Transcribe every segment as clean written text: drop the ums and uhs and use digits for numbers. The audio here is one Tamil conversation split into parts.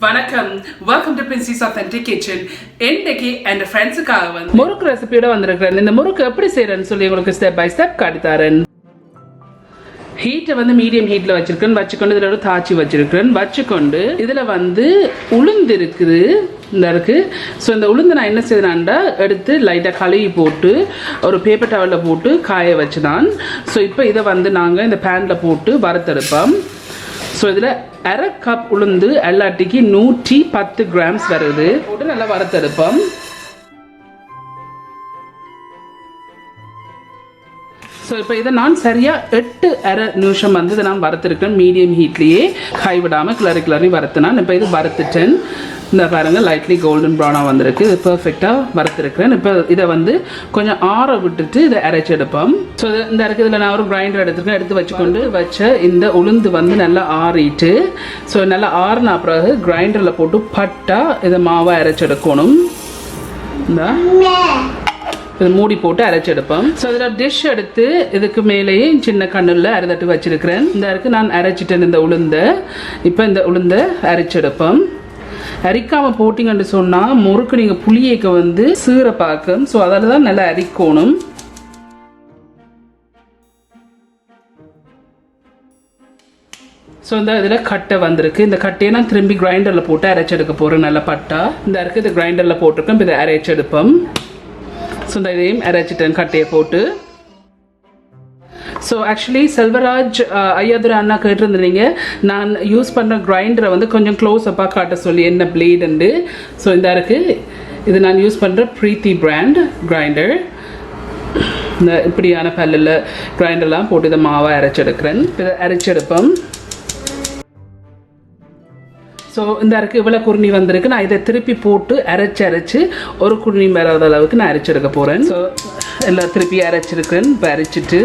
வணக்கம், welcome to Princy's Authentic Kitchen. இன்னைக்கு என் ஃப்ரெண்ட்ஸுக்காக வந்து முறுக்கு ரெசிபியோட வந்திருக்கிறேன். இந்த முறுக்கு எப்படி செய்யறேன்னு சொல்லி உங்களுக்கு ஸ்டெப் பை ஸ்டெப் காட்டித்தரேன். ஹீட்டை வந்து மீடியம் ஹீட்டில் வச்சிருக்கேன். வச்சுக்கொண்டு இதில் ஒரு தாச்சி வச்சிருக்கிறேன். வச்சுக்கொண்டு இதில் வந்து உளுந்து இருக்குது, இந்த இருக்குது. ஸோ இந்த உளுந்து நான் என்ன செய்யறான்டா எடுத்து லைட்டாக கழுவி போட்டு ஒரு பேப்பர் டவலில் போட்டு காய வச்சு தான். ஸோ இப்போ இதை வந்து நாங்கள் இந்த பேனில் போட்டு வறுத்தெடுப்போம். ஸோ இதில் அரை கப் உளுந்து எல்லாட்டிக்கு 110 கிராம்ஸ் வருது. போட்டு நல்லா வறுத்தெடுப்போம். ஸோ இப்போ இதை நான் சரியாக 8.5 நிமிஷம் வந்து இதை நான் வறுத்துருக்கேன். மீடியம் ஹீட்லேயே கைவிடாமல் கிளறி வறுத்துனான். இப்போ இது வறுத்துட்டேன். இந்த பாருங்கள், லைட்லி கோல்டன் ப்ரௌனாக வந்திருக்கு. இது பர்ஃபெக்டாக வறுத்துருக்கிறேன். இப்போ இதை வந்து கொஞ்சம் ஆற விட்டுட்டு இதை அரைச்சி எடுப்போம். ஸோ இந்த இருக்குது, இதில் நான் ஒரு கிரைண்டர் எடுத்துருக்கேன். எடுத்து வச்சுக்கொண்டு வச்ச இந்த உளுந்து வந்து நல்லா ஆறிட்டு, ஸோ நல்லா ஆறின பிறகு கிரைண்டரில் போட்டு பட்டா இதை மாவை அரைச்சி எடுக்கணும். இந்த இது மூடி போட்டு அரைச்சி எடுப்போம். ஸோ இதில் டிஷ் எடுத்து இதுக்கு மேலேயே சின்ன கண்ணில் அரைதட்டு வச்சிருக்கிறேன். இந்த இருக்குது நான் அரைச்சிட்டேன் இந்த உளுந்தை. இப்போ இந்த உளுந்தை அரைச்சி எடுப்போம். அரிக்காமல் போட்டிங்கன்னு சொன்னால் முறுக்கு நீங்கள் புளியேக்க வந்து சீரை பார்க்கும். ஸோ அதில் தான் நல்லா அரிக்கணும். ஸோ இந்த இதில் கட்டை வந்திருக்கு. இந்த கட்டையை நான் திரும்பி கிரைண்டரில் போட்டு அரைச்செடுக்க போகிறேன். நல்லா பட்டா இந்த இருக்குது, இது கிரைண்டரில் போட்டிருக்கேன். இப்போ இதை அரைச்செடுப்போம். ஸோ இந்த இதையும் அரைச்சிட்டேன் கட்டையை போட்டு. ஸோ ஆக்சுவலி செல்வராஜ் ஐயாதுரை அண்ணா கேட்டிருந்தீங்க நான் யூஸ் பண்ணுற கிரைண்டரை வந்து கொஞ்சம் க்ளோஸ் அப்பாக காட்ட சொல்லி, என்ன பிளேடுண்டு. ஸோ இந்த இருக்குது, இது நான் யூஸ் பண்ணுற ப்ரீத்தி பிராண்ட் கிரைண்டர். இந்த இப்படியான பல்லில் கிரைண்டர்லாம் போட்டு இதை மாவை அரைச்செடுக்கிறேன். இதை அரைச்செடுப்போம். ஸோ இந்த இருக்குது, இவ்வளோ குருணி வந்திருக்கு. நான் இதை திருப்பி போட்டு அரைச்சி ஒரு குருணி வராத அளவுக்கு நான் அரைச்செடுக்க போகிறேன். ஸோ எல்லாம் திருப்பி அரைச்சிருக்கேன். இப்போ அரைச்சிட்டு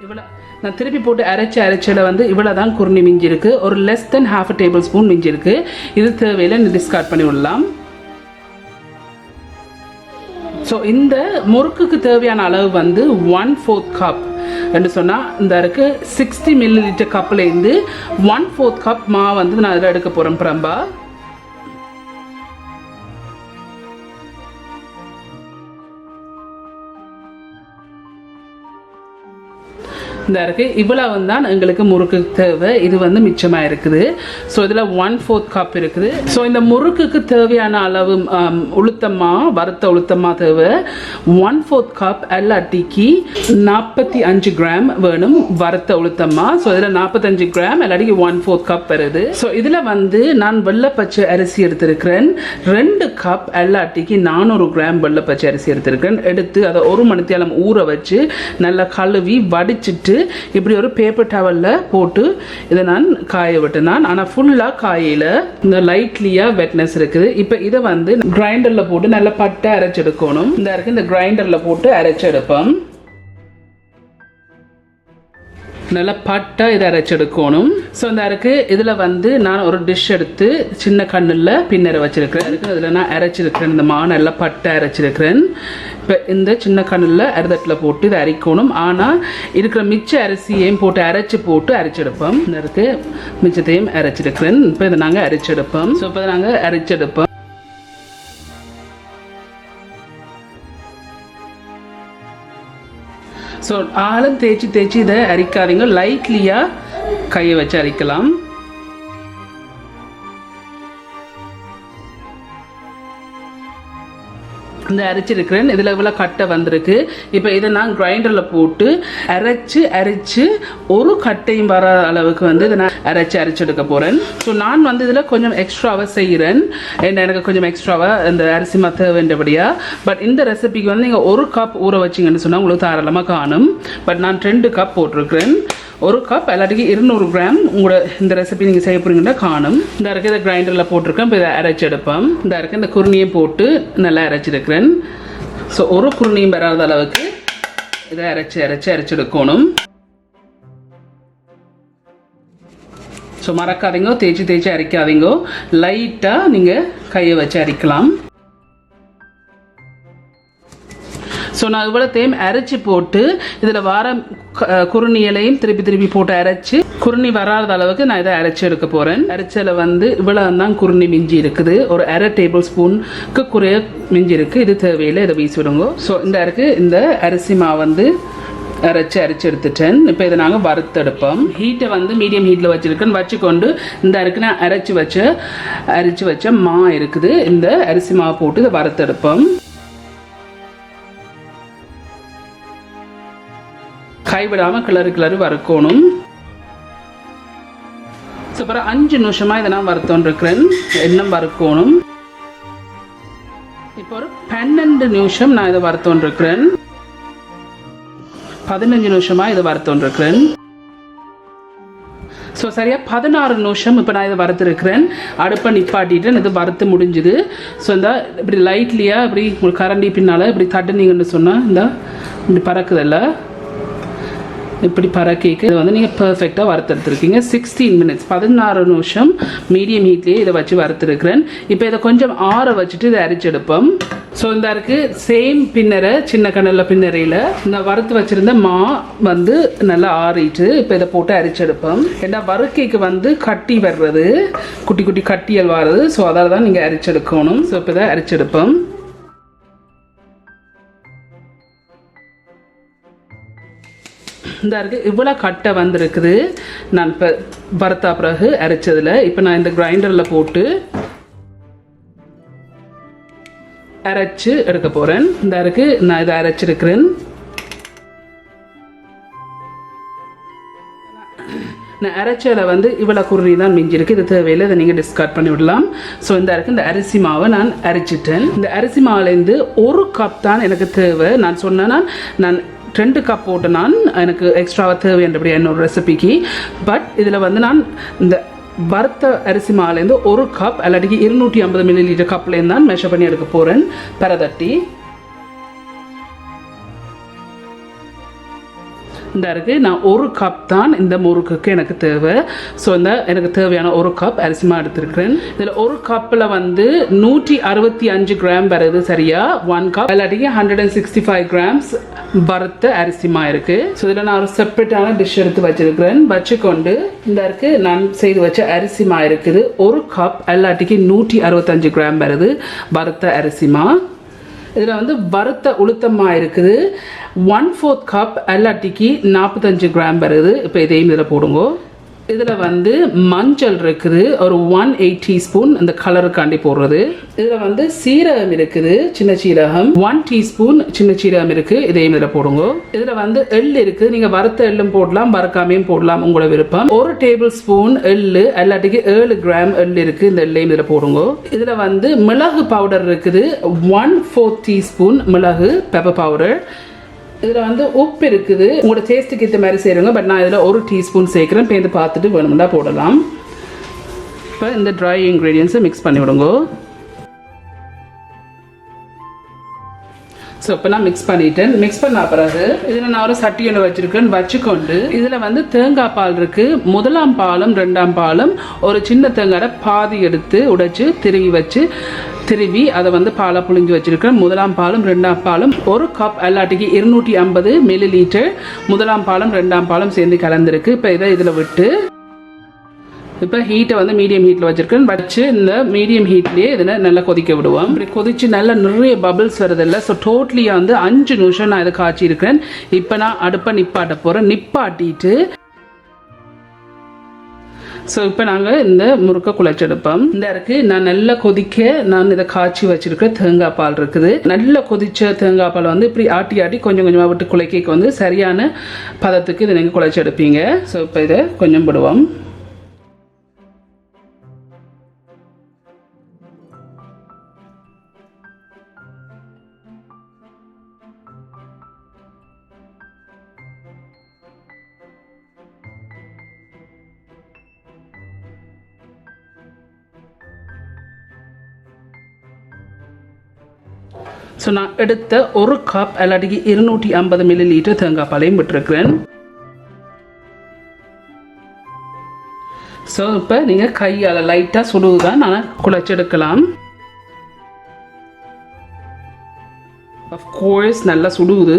இவ்வளோ நான் திருப்பி போட்டு அரைச்சில் வந்து இவ்வளோ தான் குருணி மிஞ்சிருக்கு. ஒரு லெஸ் தென் ½ டேபிள் ஸ்பூன் மிஞ்சிருக்கு. இது தேவையில்லை, டிஸ்கார்ட் பண்ணி விடலாம். ஸோ இந்த முறுக்குக்கு தேவையான அளவு வந்து 1/4 கப் என்று சொன்னால் இந்த இருக்குது 60 ml கப்லேருந்து 1/4 கப் மாவு வந்து நான் அதில் எடுக்க போகிறேன். பிரம்பா இந்த இருக்குது, இவ்வளவு தான் எங்களுக்கு முறுக்கு தேவை. இது வந்து மிச்சமாக இருக்குது. ஸோ இதில் 1/4 கப் இருக்குது. ஸோ இந்த முறுக்குக்கு தேவையான அளவு உளுத்தம்மா, வறுத்த உளுத்தம்மா தேவை 1/4 கப். எல்லாட்டிக்கு 45 கிராம் வேணும் வறுத்த உளுத்தம்மா. ஸோ இதில் 45 கிராம், எல்லாட்டிக்கு 1/4 கப் வருது. ஸோ இதில் வந்து நான் வெள்ளைப்பச்சை அரிசி எடுத்திருக்கிறேன். 2 கப். எல்லாட்டிக்கு 400 கிராம் வெள்ளைப்பச்சை அரிசி எடுத்திருக்கிறேன். எடுத்து அதை 1 மணி நேரம் ஊற வச்சு நல்லா கழுவி வடிச்சிட்டு இப்படி ஒரு பேப்பர் டவலில் போட்டு இதை நான் காய விட்டேன். ஆனால் ஃபுல்லாக காயில இந்த லைட்லியாக வெட்னஸ் இருக்குது. இப்போ இதை வந்து கிரைண்டரில் போட்டு நல்லா பட்டை அரைச்செடுக்கணும். இந்த இருக்குது, இந்த கிரைண்டரில் போட்டு அரைச்செடுப்போம். நல்லா பட்டா இதை அரைச்செடுக்கணும். ஸோ இந்த இருக்குது, இதில் வந்து நான் ஒரு டிஷ் எடுத்து சின்ன கண்ணில் பின்னரை வச்சிருக்கிறேன். இருக்குது, இதில் நான் அரைச்சிருக்கிறேன். இந்த மா நல்லா பட்டை அரைச்சிருக்கிறேன். இப்போ இந்த சின்ன கண்ணில் அரிதட்டில் போட்டு இதை அரைக்கணும். ஆனால் இருக்கிற மிச்ச அரிசியையும் போட்டு அரைச்செடுப்போம். இந்த இருக்குது, மிச்சத்தையும் அரைச்சிருக்கிறேன். இப்போ இதை நாங்கள் அரைச்செடுப்போம். ஸோ இப்போ நாங்கள் அரைச்செடுப்போம். ஸோ ஆளும் தேய்ச்சி இதை அரிக்காதீங்க. லைட்லியாக கையை வச்சு அரிக்கலாம். இந்த அரைச்சிருக்கிறேன். இதில் இவ்வளோ கட்டை வந்திருக்கு. இப்போ இதை நான் கிரைண்டரில் போட்டு அரைச்சு ஒரு கட்டையும் வர அளவுக்கு வந்து இதை நான் அரைச்செடுக்க போகிறேன். ஸோ நான் வந்து இதில் கொஞ்சம் எக்ஸ்ட்ராவாக செய்கிறேன். எனக்கு கொஞ்சம் எக்ஸ்ட்ராவாக இந்த அரிசி மற்ற வேண்டபடியாக. பட் இந்த ரெசிபிக்கு வந்து நீங்கள் 1 கப் ஊற வச்சிங்கன்னு சொன்னால் உங்களுக்கு தாராளமாக காணும். பட் நான் 2 கப் போட்டிருக்கிறேன். 1 கப் எல்லாத்துக்கும் 200 கிராம். உங்களோட இந்த ரெசிபி நீங்கள் செய்ய போகிறீங்கன்னா காணும். இந்த இருக்குது, இதை கிரைண்டரில் போட்டிருக்கேன். இப்போ இதை அரைச்செடுப்போம். இந்த இருக்குது, இந்த குருணியை போட்டு நல்லா அரைச்சிருக்கிறேன். ஸோ ஒரு குருணியும் வராத அளவுக்கு இதை அரைச்செடுக்கணும். ஸோ மறக்காதீங்க, தேய்ச்சி அரைக்காதீங்க. லைட்டாக நீங்கள் கையை வச்சு அரைக்கலாம். ஸோ நான் இவ்வளோத்தையும் அரைச்சி போட்டு இதில் வர குருணியலையும் திருப்பி போட்டு அரைச்சி குருணி வராத அளவுக்கு நான் இதை அரைச்சி எடுக்க போகிறேன். அரைச்சல வந்து இவ்வளோ தான் குருணி மிஞ்சி இருக்குது. ஒரு அரை டேபிள் ஸ்பூனுக்கு குறைய மிஞ்சி இருக்குது. இது தேவையில்லை, இதை வீசி விடுங்க. ஸோ இந்த இருக்குது இந்த அரிசி மாவு வந்து அரைச்சி எடுத்துட்டேன். இப்போ இதை நாங்கள் வறுத்தெடுப்போம். ஹீட்டை வந்து மீடியம் ஹீட்டில் வச்சுருக்கேன். வச்சுக்கொண்டு இந்த அரைக்கு நான் அரைச்சி வச்ச மா இருக்குது. இந்த அரிசி மாவு போட்டு இதை வறுத்தெடுப்போம். கைவிடாமல் கிளறி வறுக்கணும். அப்புறம் 5 நிமிஷமாக இதை நான் வறுத்தோன்றிருக்கிறேன். எண்ணெய் வறுக்கணும். இப்போ ஒரு 12 நிமிஷம் நான் இதை வறுத்தோன்றிருக்கிறேன். 15 நிமிஷமாக இதை வறுத்தோன்றிருக்கிறேன். ஸோ சரியாக 16 நிமிஷம் இப்போ நான் இதை வறுத்துருக்கிறேன். அடுப்பை நிப்பாட்டிட்டேன். இது வறுத்து முடிஞ்சுது. ஸோ இந்த இப்படி லைட்லியாக இப்படி உங்களுக்கு கரண்டி பின்னால் இப்படி தட்டுனீங்கன்னு சொன்னால் இந்த இப்படி பறக்குதில்ல, இப்படி பறக்கைக்கு இதை வந்து நீங்கள் பர்ஃபெக்டாக வறுத்தெடுத்துருக்கீங்க. 16 மினிட்ஸ் 16 நிமிஷம் மீடியம் ஹீட்லேயே இதை வச்சு வறுத்துருக்கிறேன். இப்போ இதை கொஞ்சம் ஆற வச்சுட்டு இதை அரைச்செடுப்போம். ஸோ இந்த இருக்குது சேம் பின்னரை சின்ன கனலில் பின்னரையில் இந்த வறுத்து வச்சுருந்த மா வந்து நல்லா ஆறிட்டு இப்போ இதை போட்டு அரைச்செடுப்போம். ஏன்னா வறுக்கைக்கு வந்து கட்டி வர்றது, குட்டி குட்டி கட்டியல் வர்றது. ஸோ அதால் தான் நீங்கள் அரைச்செடுக்கணும். ஸோ இப்போ இதை அரைச்செடுப்போம். இந்த இருக்குது இவ்வளோ கட்டை வந்திருக்குது. நான் இப்போ வறுத்தா பிறகு அரைச்சதில் இப்போ நான் இந்த கிரைண்டரில் போட்டு அரைச்சி எடுக்க போகிறேன். இந்த இருக்குது நான் இதை அரைச்சிருக்கிறேன். நான் அரைச்சதில் வந்து இவ்வளோ குருணி தான் மிஞ்சிருக்கு. இது தேவையில்லை, இதை நீங்கள் டிஸ்கார்ட் பண்ணி விடலாம். ஸோ இந்த இருக்குது இந்த அரிசி மாவை நான் அரைச்சிட்டேன். இந்த அரிசி மாவுலேருந்து 1 கப் தான் எனக்கு தேவை. நான் சொன்னேன்னா நான் 2 கப் போட்டு நான் எனக்கு எக்ஸ்ட்ராவாக தேவைன்றபடி என்னோட ரெசிபிக்கு. பட் இதில் வந்து நான் இந்த வறுத்த அரிசி மாவுலேருந்து 1 கப் இல்லாட்டிக்கு 250 ml கப்லேருந்து தான் மெஷர் பண்ணி எடுக்க போகிறேன். பரதட்டி இந்த இருக்குது நான் 1 கப் தான் இந்த முறுக்குக்கு எனக்கு தேவை. ஸோ இந்த எனக்கு தேவையான 1 கப் அரிசி மாவு எடுத்துருக்கிறேன். இதில் 1 கப்பில் வந்து 165 கிராம் வருது சரியா. 1 கப் இல்லாட்டிக்கு 165 கிராம்ஸ் வறுத்த அரிசி மாவு இருக்குது. ஸோ இதில் நான் ஒரு செப்பரேட்டான டிஷ் எடுத்து வச்சுருக்கிறேன். வச்சுக்கொண்டு இந்த இருக்குது நான் செய்து வச்ச அரிசி மாவு இருக்குது. 1 கப் இல்லாட்டிக்கு 165 கிராம் வருது வறுத்த அரிசி மாவு. இதில் வந்து வறுத்த உளுத்தம்மா இருக்குது. 1/4 கப் இல்லாட்டிக்கு 45 கிராம் வருது. இப்போ இதையும் இதில் போடுங்க. இதில் வந்து மஞ்சள் இருக்குது, ஒரு 1/8 டீஸ்பூன் அந்த கலருக்காண்டி போடுறது. இதில் வந்து சீரகம் இருக்குது, சின்ன சீரகம் 1 டீஸ்பூன் சின்ன சீரகம் இருக்குது. இதையும் இதில் போடுங்க. இதில் வந்து எள் இருக்குது. நீங்கள் வறுத்த எள்ளும் போடலாம், வறுக்காமையும் போடலாம், உங்களோட விருப்பம். 1 டேபிள் ஸ்பூன் எள்ளு இல்லாட்டிக்கு 7 கிராம் எள் இருக்குது. இந்த எள்ளையும் இதில் போடுங்க. இதில் வந்து மிளகு பவுடர் இருக்குது. 1/4 டீஸ்பூன் மிளகு பெப்பர் பவுடர். இதில் வந்து உப்பு இருக்குது. உங்களோட டேஸ்ட்டுக்கு ஏற்ற மாதிரி செய்கிறோங்க. பட் நான் இதில் 1 டீஸ்பூன் சேர்க்குறேன். பேருந்து பார்த்துட்டு வேணும்னா போடலாம். இப்போ இந்த ட்ரை இன்க்ரீடியன்ஸை மிக்ஸ் பண்ணி விடுங்க. ஸோ இப்போ நான் மிக்ஸ் பண்ணிட்டேன். மிக்ஸ் பண்ண பிறகு இதில் நான் ஒரு சட்டி ஒன்று வச்சுருக்கேன். வச்சுக்கொண்டு இதில் வந்து தேங்காய் பால் இருக்குது. 1ஆம் பாலும் 2ஆம் பாலும் ஒரு சின்ன தேங்காயை பாதி எடுத்து உடைச்சு திருவி அதை வந்து பாலை புழிஞ்சு வச்சுருக்கேன். 1ஆம் பாலும் 2ஆம் பாலும் 1 கப் இல்லாட்டிக்கு 250 ml 1ஆம் பாலும் 2ஆம் பாலும் சேர்ந்து கலந்துருக்கு. இப்போ இதை இதில் விட்டு இப்போ ஹீட்டை வந்து மீடியம் ஹீட்டில் வச்சுருக்கேன். வச்சு இந்த மீடியம் ஹீட்லேயே இதில் நல்லா கொதிக்க விடுவோம். இப்படி கொதித்து நல்லா நிறைய பபிள்ஸ் வருதில்லை. ஸோ டோட்டலியாக வந்து 5 நிமிஷம் நான் இதை காய்ச்சிருக்கிறேன். இப்போ நான் அடுப்பை நிப்பாட்ட போகிறேன். நிப்பாட்டிட்டு ஸோ இப்போ நாங்கள் இந்த முறுக்கை குழைச்செடுப்போம். இந்த இருக்குது நான் நல்லா நான் இதை காய்ச்சி வச்சுருக்கேன். தேங்காய் பால் இருக்குது. நல்லா கொதிச்ச தேங்காய் பால் வந்து இப்படி ஆட்டி கொஞ்சம் கொஞ்சமாக விட்டு குழைக்க வந்து சரியான பதத்துக்கு இதை நீங்கள் குழைச்செடுப்பீங்க. ஸோ இப்போ இதை கொஞ்சம் விடுவோம். ஸோ நான் எடுத்த 1 கப் இல்லாட்டிக்கு 250 ml தேங்காய் பாலையும் விட்டுருக்கிறேன். ஸோ இப்போ நீங்கள் கையால் லைட்டாக சுடுதான் நான் குழைச்செடுக்கலாம். அஃப்கோர்ஸ் நல்லா சுடுது.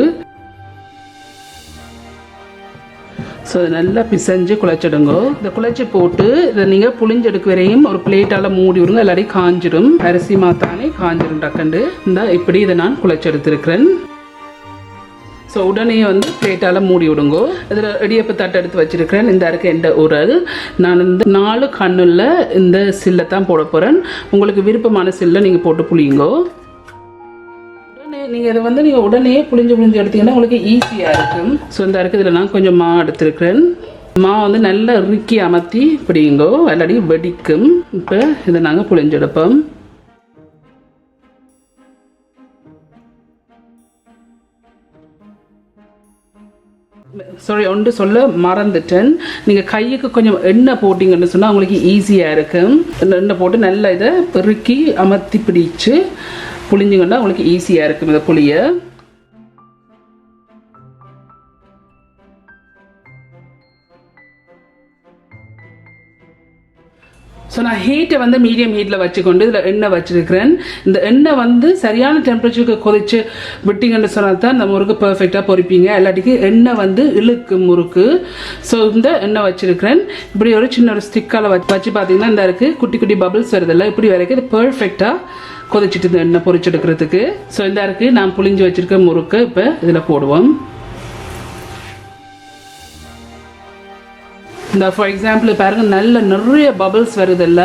ஸோ நல்லா பிசைஞ்சு குழைச்சிடுங்க. இந்த குழைச்சி போட்டு இதை நீங்கள் புளிஞ்செடுக்க வரையும் ஒரு பிளேட்டால் மூடி விடுங்க, எல்லாரையும் காஞ்சிடும். அரிசி மாத்தானே காஞ்சிடும் டக்கண்டு. இந்த இப்படி இதை நான் குழைச்செடுத்துருக்கிறேன். ஸோ உடனே வந்து பிளேட்டால் மூடி விடுங்கோ. இதில் இடியப்ப தட்டை எடுத்து வச்சுருக்கிறேன். இந்த இருக்க எந்த உரல் நான் இந்த 4 கண்ணில் இந்த சில்லை தான் போட போகிறேன். உங்களுக்கு விருப்பமான சில்லை நீங்கள் போட்டு புளியுங்கோ. நீங்கள் இதை வந்து நீங்கள் உடனே புளிஞ்சு எடுத்தீங்கன்னா உங்களுக்கு ஈஸியாக இருக்கும். ஸோ இந்த இருக்குது இதில் நான் கொஞ்சம் மா எடுத்துருக்கிறேன். மா வந்து நல்லா இறுக்கி அமர்த்தி பிடிங்கோ, இல்லாட்டி வெடிக்கும். இப்போ இதை நாங்கள் புளிஞ்செடுப்போம். சாரி, ஒன்று சொல்ல மறந்துட்டேன். நீங்கள் கையுக்கு கொஞ்சம் எண்ணெய் போட்டிங்கன்னு சொன்னால் உங்களுக்கு ஈஸியாக இருக்கும். எண்ணெய் போட்டு நல்லா இதை இறுக்கி அமர்த்தி பிடிச்சு புளிஞ்சிங்கன்னா உங்களுக்கு ஈஸியாக இருக்கும் இந்த புளியை. ஸோ நான் ஹீட்டை வந்து மீடியம் ஹீட்டில் வச்சுக்கொண்டு இதில் எண்ணெய் வச்சுருக்கிறேன். இந்த எண்ணெய் வந்து சரியான டெம்பரேச்சருக்கு கொதிச்சு விட்டிங்கன்னு சொன்னால் தான் இந்த முறுக்கு பர்ஃபெக்டாக பொரிப்பீங்க. இல்லாட்டிக்கு எண்ணெய் வந்து இழுக்கு முறுக்கு. ஸோ இந்த எண்ணெய் வச்சுருக்கிறேன். இப்படி ஒரு சின்ன ஒரு ஸ்டிக்கால் வச்சு பார்த்தீங்கன்னா இந்த இருக்குது குட்டி குட்டி பபிள்ஸ் வருதில்ல, இப்படி வரைக்கும் இது பர்ஃபெக்டாக கொதிச்சுட்டு இந்த எண்ணெய் பொரிச்செடுக்கிறதுக்கு. ஸோ இந்த இருக்குது நான் புளிஞ்சு வச்சுருக்க முறுக்கு இப்போ இதில் போடுவோம். இந்த ஃபார் எக்ஸாம்பிள் பாருங்கள், நல்ல நிறைய பபிள்ஸ் வருதில்ல,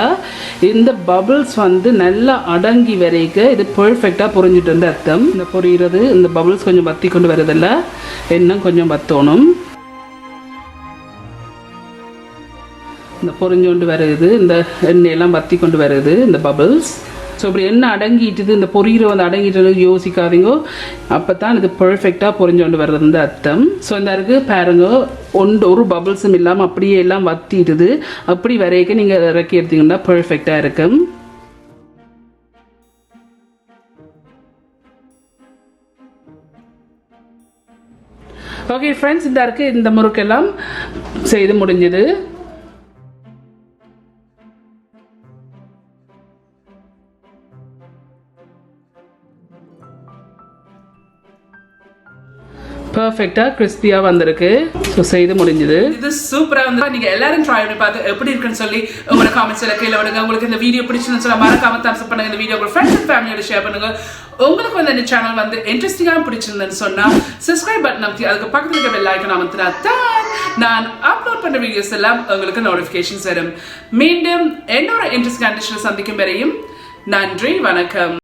இந்த பபிள்ஸ் வந்து நல்லா அடங்கி வரைக்க இது பர்ஃபெக்டாக பொரிஞ்சிட்டு இருந்த அர்த்தம். இந்த பொரியிறது இந்த பபிள்ஸ் கொஞ்சம் வத்தி கொண்டு வருதில்ல, இன்னும் கொஞ்சம் வத்தணும். இந்த பொரிஞ்சு கொண்டு வருது, இந்த எண்ணெயெல்லாம் வத்தி கொண்டு வருது இந்த பபிள்ஸ். ஸோ இப்படி எண்ணெய் அடங்கிட்டுது, இந்த பொரியிற வந்து அடங்கிட்டு யோசிக்காதீங்க, அப்போ தான் இது பர்ஃபெக்டாக பொரிஞ்சு கொண்டு வர்றது வந்து அர்த்தம். ஸோ இந்த இருக்குது பாருங்க, ஒரு பபிள்ஸும் இல்லாமல் அப்படியே எல்லாம் வத்திட்டுது. அப்படி வரைக்க நீங்கள் இறக்கி எடுத்தீங்கன்னா பர்ஃபெக்டாக இருக்கும். ஓகே ஃப்ரெண்ட்ஸ், இந்த இருக்குது இந்த முறுக்கெல்லாம் செய்து முடிஞ்சது. பர்ஃபெக்டாக கிறிஸ்பியாக வந்திருக்கு. ஸோ செய்து முடிஞ்சது. இது சூப்பராக வந்து நீங்கள் எல்லாரும் ட்ரை பண்ணி பார்த்து எப்படி இருக்குன்னு சொல்லி உங்களோட காமெண்ட்ஸில் கீழே விடுங்க. உங்களுக்கு இந்த வீடியோ பிடிச்சுன்னு சொல்ல மறக்காம தம்ஸ் அப் பண்ணுங்க. இந்த வீடியோ உங்கள் ஃப்ரெண்ட்ஸ் அண்ட் ஃபேமிலியோட ஷேர் பண்ணுங்க. உங்களுக்கு வந்து இந்த சேனல் வந்து இன்ட்ரெஸ்டிங்காக பிடிச்சிருந்தேன்னு சொன்னால் சப்ஸ்கிரைப் பட்டன் அமைத்தி அதுக்கு பக்கத்தில் இருக்க பெல் ஐக்கான் அமைத்தினா தான் நான் அப்லோட் பண்ணுற வீடியோஸ் எல்லாம் உங்களுக்கு நோட்டிஃபிகேஷன்ஸ் வரும். மீண்டும் இன்னொரு இன்ட்ரெஸ்டிங் கண்டிஷனில் சந்திக்கும் வரையும் நன்றி, வணக்கம்.